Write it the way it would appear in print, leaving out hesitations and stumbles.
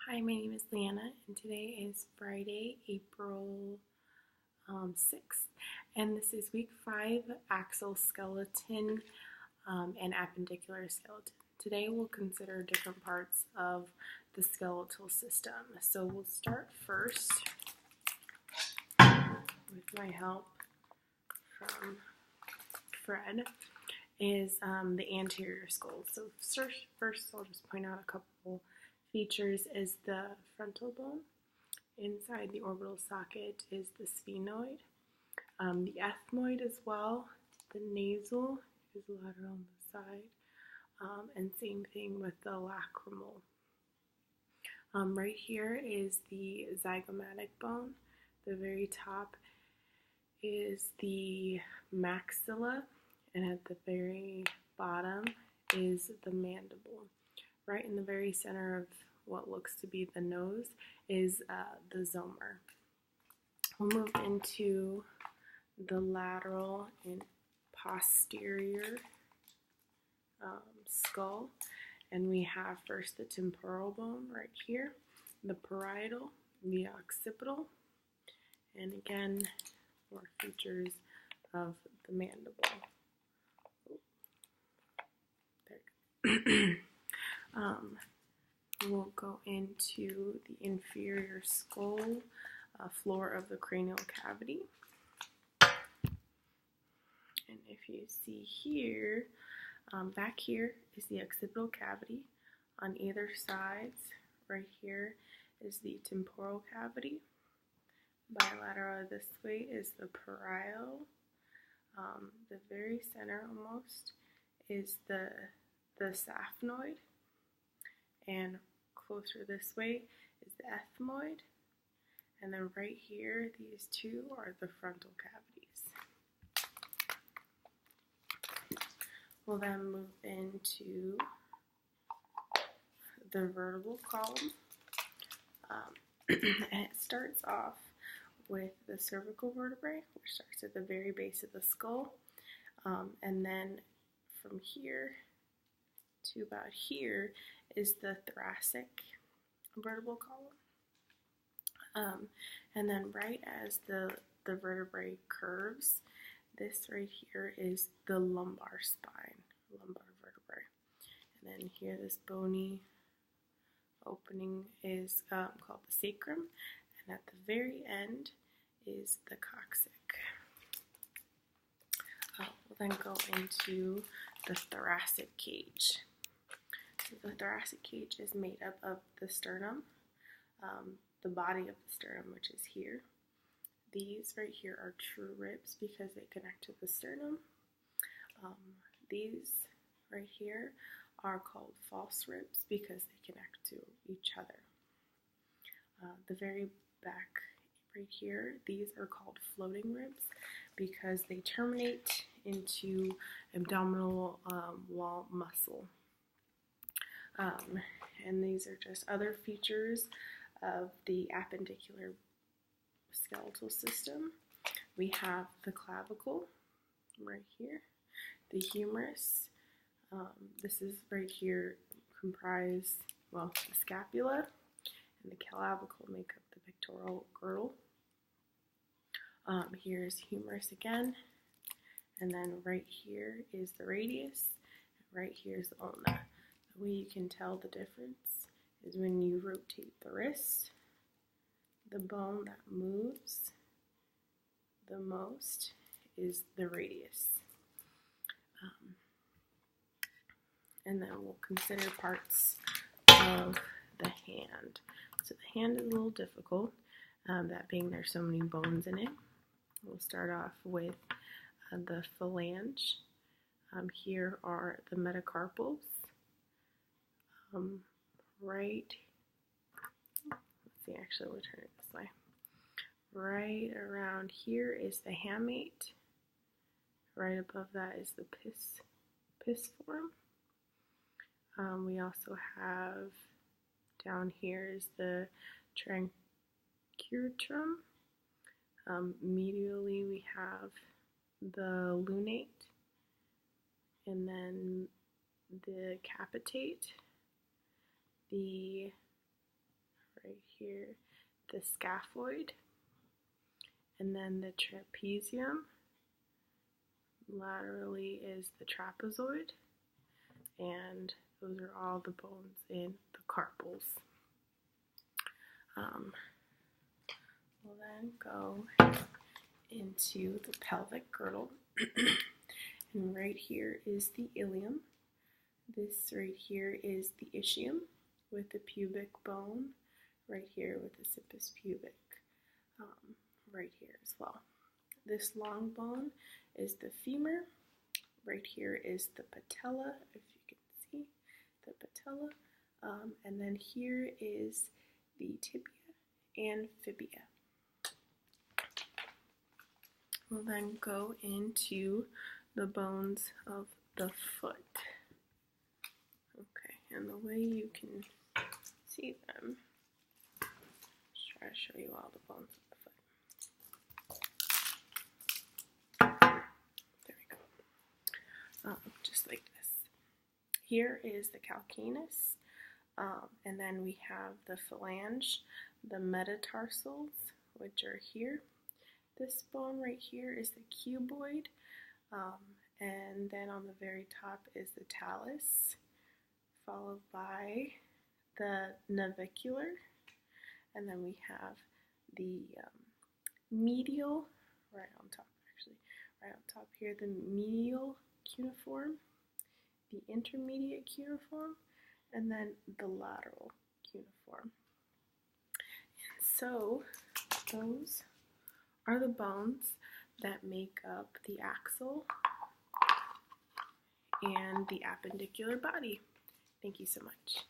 Hi, my name is Leanna, and today is Friday, April 6th, and this is week 5, axial skeleton and appendicular skeleton. Today we'll consider different parts of the skeletal system. So we'll start first with my help from Fred, is the anterior skull. So first I'll just point out a couple features. Is the frontal bone. Inside the orbital socket is the sphenoid, the ethmoid as well. The nasal is lateral on the side, and same thing with the lacrimal. Right here is the zygomatic bone. The very top is the maxilla, and at the very bottom is the mandible. Right in the very center of what looks to be the nose is the zomer. We'll move into the lateral and posterior skull, and we have first the temporal bone right here, the parietal, the occipital, and again more features of the mandible. There you go. We'll go into the inferior skull, floor of the cranial cavity. And if you see here, back here is the occipital cavity. On either sides, right here, is the temporal cavity. Bilateral this way is the parietal. The very center almost is the saphnoid. And closer this way is the ethmoid, and then right here, these two are the frontal cavities. We'll then move into the vertebral column, and it starts off with the cervical vertebrae, which starts at the very base of the skull, and then from here to about here is the thoracic vertebral column. And then right as the vertebrae curves, this right here is the lumbar spine, lumbar vertebrae. And then here this bony opening is called the sacrum, and at the very end is the coccyx. We'll then go into the thoracic cage. So the thoracic cage is made up of the sternum, the body of the sternum, which is here. These right here are true ribs because they connect to the sternum. These right here are called false ribs because they connect to each other. The very back right here, these are called floating ribs because they terminate into abdominal wall muscle. And these are just other features of the appendicular skeletal system. We have the clavicle right here, the humerus. This is right here comprise, well, the scapula, and the clavicle make up the pectoral girdle. Here's humerus again, and then right here is the radius, and right here is the ulna. The way you can tell the difference is when you rotate the wrist, the bone that moves the most is the radius. And then we'll consider parts of the hand. So the hand is a little difficult, that being there's so many bones in it. We'll start off with the phalange. Here are the metacarpals. Right, let's see, actually we'll turn it this way. Right around here is the hamate. Right above that is the pisiform. We also have, down here is the trancurtrum. Medially we have the lunate, and then the capitate, the right here the scaphoid, and then the trapezium. Laterally is the trapezoid, and those are all the bones in the carpals. We'll then go into the pelvic girdle, and right here is the ilium. This right here is the ischium with the pubic bone, right here with the sippus pubic, right here as well. This long bone is the femur. Right here is the patella, if you can see the patella. And then here is the tibia and fibia. We'll then go into the bones of the foot. Okay, and the way you can see them, let's try to show you all the bones of the foot. There we go. Just like this. Here is the calcaneus, and then we have the phalange, the metatarsals, which are here. This bone right here is the cuboid, and then on the very top is the talus, followed by the navicular, and then we have the medial, right on top here, the medial cuneiform, the intermediate cuneiform, and then the lateral cuneiform. And so those are the bones that make up the axial and the appendicular body. Thank you so much.